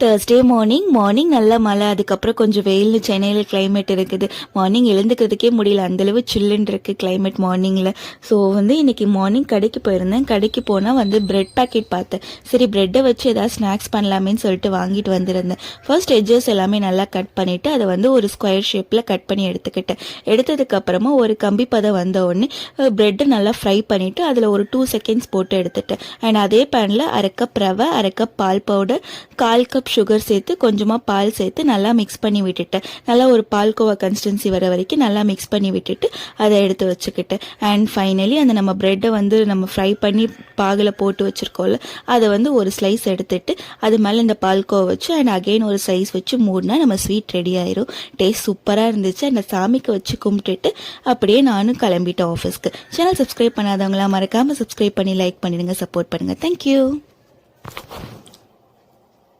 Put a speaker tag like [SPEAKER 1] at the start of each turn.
[SPEAKER 1] Thursday morning நல்ல மழை, அதுக்கப்புறம் கொஞ்சம் வெயில். சென்னையில் கிளைமேட் இருக்குது. மார்னிங் எழுந்துக்கிறதுக்கே முடியல, அந்தளவு சில்லுன்னு இருக்குது கிளைமேட் மார்னிங்கில். ஸோ இன்னைக்கு மார்னிங் கடைக்கு போயிருந்தேன். கடைக்கு போனால் பிரெட் பேக்கெட் பார்த்தேன். சரி பிரெட்டை வச்சு ஏதாவது ஸ்நாக்ஸ் பண்ணலாமேன்னு சொல்லிட்டு வாங்கிட்டு வந்திருந்தேன். ஃபர்ஸ்ட் எட்ஜஸ் எல்லாமே நல்லா கட் பண்ணிவிட்டு அதை ஒரு ஸ்கொயர் ஷேப்பில் கட் பண்ணி எடுத்துக்கிட்டேன். எடுத்ததுக்கப்புறமா ஒரு கம்பி பதம் வந்த உடனே பிரெட்டை நல்லா ஃப்ரை பண்ணிவிட்டு அதில் ஒரு 2 செகண்ட்ஸ் போட்டு எடுத்துட்டேன். அண்ட் அதே பேனில் அரை கப் ரவை, அரை கப் பால் பவுடர், 1/4 கப் சுகர் சேர்த்து கொஞ்சமாக பால் சேர்த்து நல்லா மிக்ஸ் பண்ணி விட்டுட்டேன். நல்லா ஒரு பால்கோவா கன்சிஸ்டன்சி வர வரைக்கும் நல்லா மிக்ஸ் பண்ணி விட்டுட்டு அதை எடுத்து வச்சுக்கிட்டேன். அண்ட் ஃபைனலி அந்த நம்ம ப்ரெட்டை நம்ம ஃப்ரை பண்ணி பாகில் போட்டு வச்சுருக்கோம்ல, அதை ஒரு ஸ்லைஸ் எடுத்துட்டு அது மேலே இந்த பால்கோவா வச்சு அண்ட் அகெயின் ஒரு ஸ்லைஸ் வச்சு மூடினா நம்ம ஸ்வீட் ரெடி ஆயிரும். டேஸ்ட் சூப்பராக இருந்துச்சு. அந்த சாமிக்கு வச்சு கும்பிட்டுட்டு அப்படியே நானும் கிளம்பிட்டேன் ஆஃபீஸ்க்கு. சேனல் சப்ஸ்கிரைப் பண்ணாதவங்களாம் மறக்காமல் சப்ஸ்கிரைப் பண்ணி லைக் பண்ணிடுங்க, சப்போர்ட் பண்ணுங்கள். தேங்க்யூ.